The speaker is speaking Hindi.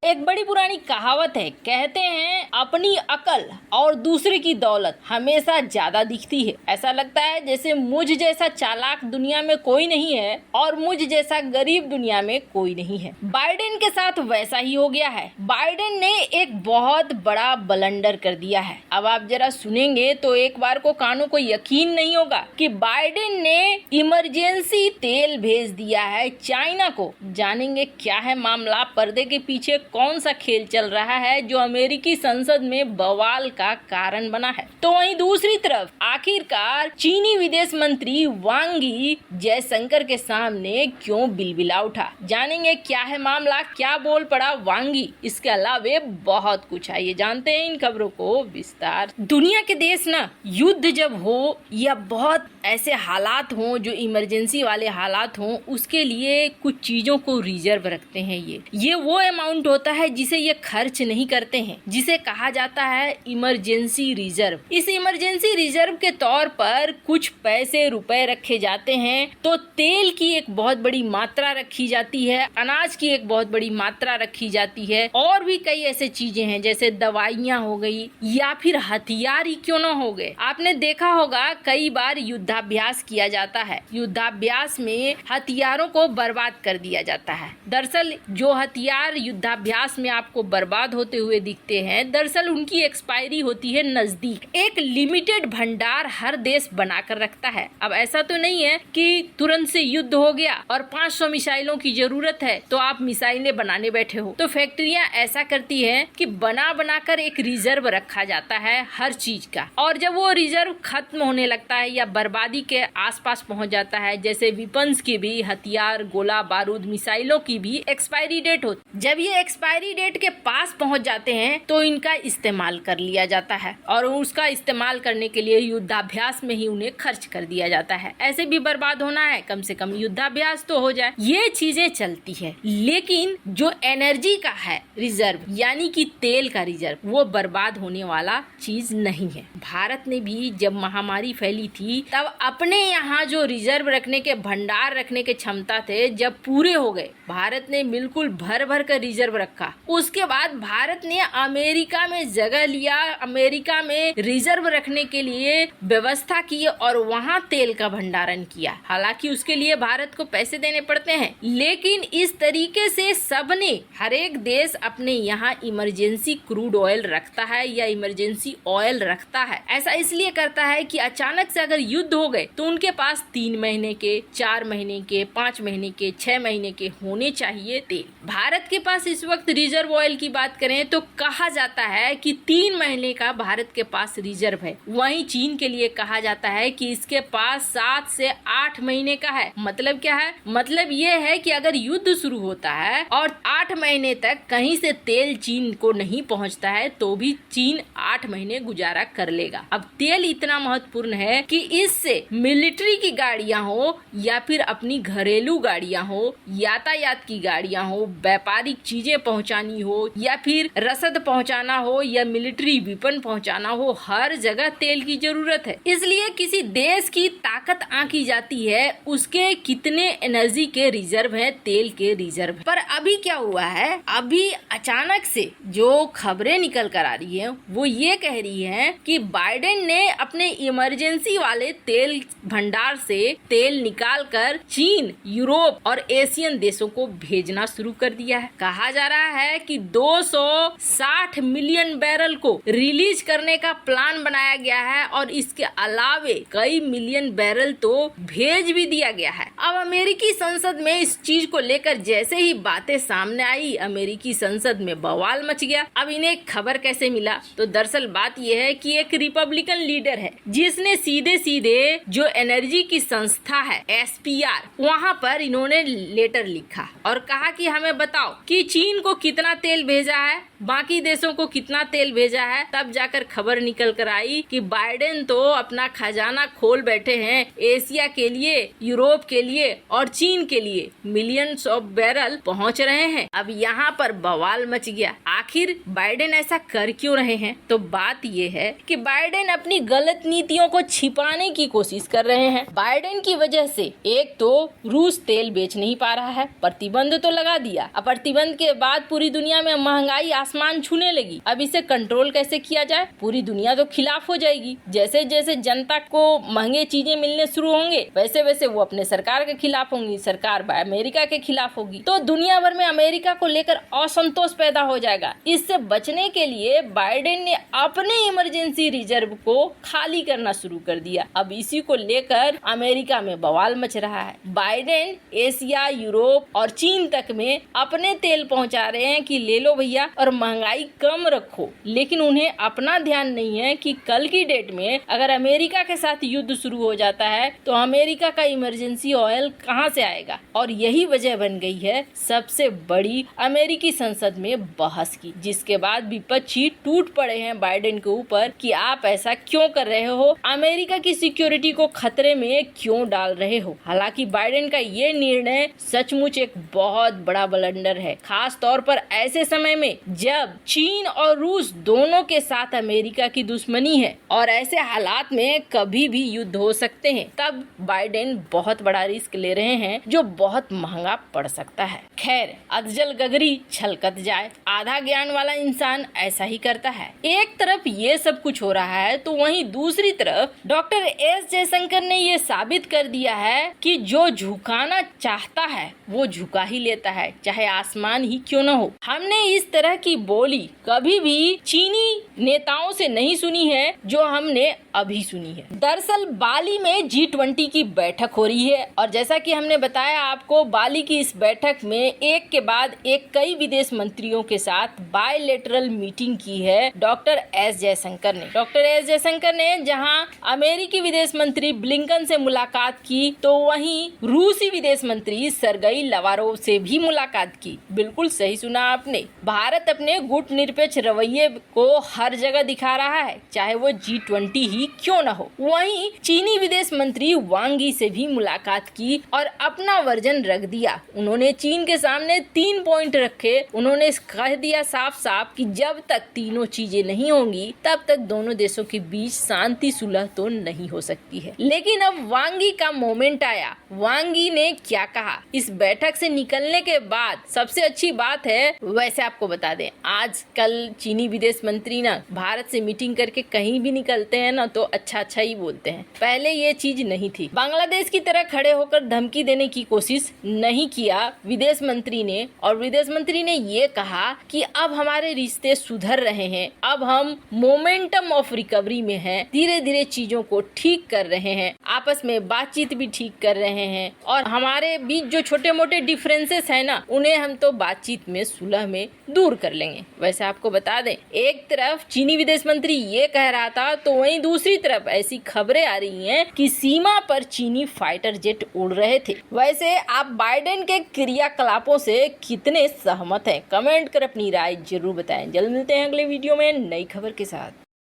एक बड़ी पुरानी कहावत है, कहते हैं अपनी अकल और दूसरे की दौलत हमेशा ज्यादा दिखती है। ऐसा लगता है जैसे मुझ जैसा चालाक दुनिया में कोई नहीं है और मुझ जैसा गरीब दुनिया में कोई नहीं है। बाइडेन के साथ वैसा ही हो गया है। बाइडेन ने एक बहुत बड़ा ब्लंडर कर दिया है। अब आप जरा सुनेंगे तो एक बार को कानों को यकीन नहीं होगा कि बाइडेन ने इमरजेंसी तेल भेज दिया है चाइना को। जानेंगे क्या है मामला, पर्दे के पीछे कौन सा खेल चल रहा है जो अमेरिकी संसद में बवाल का कारण बना है। तो वहीं दूसरी तरफ आखिरकार चीनी विदेश मंत्री वांग यी जयशंकर के सामने क्यों बिलबिला उठा। जानेंगे क्या है मामला, क्या बोल पड़ा वांग यी। इसके अलावा बहुत कुछ है, ये जानते हैं इन खबरों को विस्तार। दुनिया के देश ना युद्ध जब हो या बहुत ऐसे हालात हों जो इमरजेंसी वाले हालात हों, उसके लिए कुछ चीजों को रिजर्व रखते हैं। ये वो अमाउंट होता है जिसे ये खर्च नहीं करते हैं, जिसे कहा जाता है इमरजेंसी रिजर्व। इस इमरजेंसी रिजर्व के तौर पर कुछ पैसे रुपए रखे जाते हैं। तो तेल की एक बहुत बड़ी मात्रा रखी जाती है, अनाज की एक बहुत बड़ी मात्रा रखी जाती है, और भी कई ऐसे चीजें हैं जैसे दवाइयाँ हो गई या फिर हथियार ही क्यों न हो गए। आपने देखा होगा कई बार युद्धाभ्यास किया जाता है। युद्धाभ्यास में हथियारों को बर्बाद कर दिया जाता है। दरअसल जो हथियार युद्धाभ्यास में आपको बर्बाद होते हुए दिखते हैं, दरअसल उनकी एक्सपायरी होती है नजदीक। एक लिमिटेड भंडार हर देश बनाकर रखता है। अब ऐसा तो नहीं है कि तुरंत से युद्ध हो गया और 500 मिसाइलों की जरूरत है तो आप मिसाइलें बनाने बैठे हो। तो फैक्ट्रियां ऐसा करती हैं कि बना बनाकर एक रिजर्व रखा जाता है हर चीज का, और जब वो रिजर्व खत्म होने लगता है या बर्बादी के आसपास पहुंच जाता है, जैसे विपन्स की भी, हथियार, गोला बारूद, मिसाइलों की भी एक्सपायरी डेट होती। जब ये एक्सपायरी डेट के पास पहुंच जाते हैं तो इनका इस्तेमाल कर लिया जाता है और उसका इस्तेमाल करने के लिए युद्धाभ्यास में ही उन्हें खर्च कर दिया जाता है। ऐसे भी बर्बाद होना है, कम से कम युद्धाभ्यास तो हो जाए। ये चीजें चलती है, लेकिन जो एनर्जी का है रिजर्व, यानी कि तेल का रिजर्व, वो बर्बाद होने वाला चीज नहीं है। भारत ने भी जब महामारी फैली थी तब अपने यहाँ जो रिजर्व रखने के, भंडार रखने के क्षमता थे, जब पूरे हो गए, भारत ने बिल्कुल भर भर कर रिजर्व रखा। उसके बाद भारत ने अमेरिका में जगह लिया, अमेरिका में रिजर्व रखने के लिए व्यवस्था की और वहाँ तेल का भंडारण किया। हालांकि उसके लिए भारत को पैसे देने पड़ते हैं, लेकिन इस तरीके से सबने, हर एक देश अपने यहाँ इमरजेंसी क्रूड ऑयल रखता है या इमरजेंसी ऑयल रखता है। ऐसा इसलिए करता है कि अचानक से अगर युद्ध हो गए तो उनके पास 3 महीने के, 4 महीने के, 5 महीने के, 6 महीने के होने चाहिए तेल। भारत के पास इस वक्त रिजर्व ऑयल की बात करें तो कहा जाता है कि 3 महीने का भारत के पास रिजर्व है। वहीं चीन के लिए कहा जाता है कि इसके पास 7 से 8 महीने का है। मतलब क्या है? मतलब ये है कि अगर युद्ध शुरू होता है और 8 महीने तक कहीं से तेल चीन को नहीं पहुंचता है तो भी चीन 8 महीने गुजारा कर लेगा। अब तेल इतना महत्वपूर्ण है कि इससे मिलिट्री की गाड़ियां हो या फिर अपनी घरेलू गाड़ियां हो, यातायात की गाड़ियां हो, व्यापारिक चीजें पहुंचानी हो या फिर रसद पहुंचाना हो या मिलिट्री विपन पहुंचाना हो, हर जगह तेल की जरूरत है। इसलिए किसी देश की ताकत आंकी जाती है उसके कितने एनर्जी के रिजर्व है, तेल के रिजर्व। पर अभी क्या हुआ है, अभी अचानक से जो खबरें निकल कर आ रही है वो ये कह रही है कि बाइडेन ने अपने इमरजेंसी वाले तेल भंडार से तेल निकाल कर चीन, यूरोप और एशियन देशों को भेजना शुरू कर दिया है। कहा जा रहा है कि 260 मिलियन बैरल को रिलीज करने का प्लान बनाया गया है और इसके अलावे कई मिलियन बैरल तो भेज भी दिया गया है। अब अमेरिकी संसद में इस चीज को लेकर जैसे ही बातें सामने आई, अमेरिकी संसद में बवाल मच गया। अब इन्हें खबर कैसे मिला? तो दरअसल बात यह है कि एक रिपब्लिकन लीडर है जिसने सीधे सीधे जो एनर्जी की संस्था है SPR, वहाँ पर इन्होंने लेटर लिखा और कहा कि हमें बताओ कि चीन को कितना तेल भेजा है, बाकी देशों को कितना तेल भेजा है। तब जाकर खबर निकल कर आई कि बाइडेन तो अपना खजाना खोल बैठे हैं, एशिया के लिए, यूरोप के लिए और चीन के लिए मिलियंस ऑफ बैरल पहुंच रहे हैं। अब यहाँ पर बवाल मच गया। आखिर बाइडेन ऐसा कर क्यों रहे हैं? तो बात ये है कि बाइडेन अपनी गलत नीतियों को छिपाने की कोशिश कर रहे हैं। बाइडेन की वजह से एक तो रूस तेल बेच नहीं पा रहा है, प्रतिबंध तो लगा दिया, अब प्रतिबंध के बाद पूरी दुनिया में महंगाई आसमान छूने लगी। अब इसे कंट्रोल कैसे किया जाए? पूरी दुनिया तो खिलाफ हो जाएगी। जैसे जैसे जनता को महंगे चीजें मिलने शुरू होंगे वैसे वैसे वो अपने सरकार के खिलाफ होंगी, सरकार अमेरिका के खिलाफ होगी, तो दुनिया भर में अमेरिका को लेकर असंतोष पैदा हो जाएगा। इससे बचने के लिए बाइडेन ने अपने इमरजेंसी रिजर्व को खाली करना शुरू कर दिया। अब इसी को लेकर अमेरिका में बवाल मच रहा है। बाइडेन एशिया, यूरोप और चीन तक में अपने तेल पहुंचा रहे हैं कि ले लो भैया और महंगाई कम रखो, लेकिन उन्हें अपना ध्यान नहीं है कि कल की डेट में अगर अमेरिका के साथ युद्ध शुरू हो जाता है तो अमेरिका का इमरजेंसी ऑयल कहां से आएगा। और यही वजह बन गई है सबसे बड़ी अमेरिकी संसद में बहस की, जिसके बाद विपक्षी टूट पड़े हैं बाइडेन के ऊपर कि आप ऐसा क्यों कर रहे हो, अमेरिका की सिक्योरिटी को खतरे में क्यों डाल रहे हो। हालांकि बाइडेन का ये निर्णय सचमुच एक बहुत बड़ा ब्लंडर है, खास तौर पर ऐसे समय में जब चीन और रूस दोनों के साथ अमेरिका की दुश्मनी है और ऐसे हालात में कभी भी युद्ध हो सकते हैं। तब बाइडेन बहुत बड़ा रिस्क ले रहे हैं जो बहुत महंगा पड़ सकता है। खैर, अधजल गगरी छलकत जाए, आधा ज्ञान वाला इंसान ऐसा ही करता है। एक तरफ ये सब कुछ हो रहा है तो वहीं दूसरी तरफ डॉक्टर एस जयशंकर ने ये साबित कर दिया है कि जो झुकाना चाहता है वो झुका ही लेता है, चाहे आसमान ही क्यों न हो। हमने इस तरह की बोली कभी भी चीनी नेताओं से नहीं सुनी है जो हमने अभी सुनी है। दरअसल बाली में G20 की बैठक हो रही है और जैसा कि हमने बताया आपको, बाली की इस बैठक में एक के बाद एक कई विदेश मंत्रियों के साथ बायलैटरल मीटिंग की है डॉक्टर एस जयशंकर ने। डॉक्टर एस जयशंकर ने जहां अमेरिकी विदेश मंत्री ब्लिंकन से मुलाकात की तो वहीं रूसी विदेश मंत्री सरगई लावारोव से भी मुलाकात की। बिल्कुल सही सुना आपने, भारत अपने गुटनिरपेक्ष रवैये को हर जगह दिखा रहा है, चाहे वो G20 ही क्यों न हो। वहीं चीनी विदेश मंत्री वांग यी से भी मुलाकात की और अपना वर्जन रख दिया। उन्होंने चीन के सामने 3 पॉइंट रखे। उन्होंने कह दिया साफ साफ कि जब तक तीनों चीजें नहीं होंगी तब तक दोनों देशों के बीच शांति सुलह तो नहीं हो सकती है। लेकिन अब वांग यी का मोमेंट आया। वांग यी ने क्या कहा इस बैठक से निकलने के बाद? सबसे अच्छी बात है, वैसे आपको बता दें, आज कल चीनी विदेश मंत्री ना भारत से मीटिंग करके कहीं भी निकलते हैं ना तो अच्छा ही बोलते हैं। पहले ये चीज नहीं थी। बांग्लादेश की तरह खड़े होकर धमकी देने की कोशिश नहीं किया विदेश मंत्री ने, और विदेश मंत्री ने ये कहा कि अब हमारे रिश्ते सुधर रहे हैं, अब हम मोमेंटम ऑफ रिकवरी में हैं, धीरे धीरे चीजों को ठीक कर रहे हैं, आपस में बातचीत भी ठीक कर रहे हैं और हमारे बीच जो छोटे मोटे डिफरेंसेस है ना उन्हें हम तो बातचीत में, सुलह में दूर कर लेंगे। वैसे आपको बता दें, एक तरफ चीनी विदेश मंत्री ये कह रहा था तो वहीं दूसरी तरफ ऐसी खबरें आ रही हैं कि सीमा पर चीनी फाइटर जेट उड़ रहे थे। वैसे आप बाइडेन के क्रियाकलापों से कितने सहमत हैं? कमेंट कर अपनी राय जरूर बताएं। जल्द मिलते हैं अगले वीडियो में नई खबर के साथ।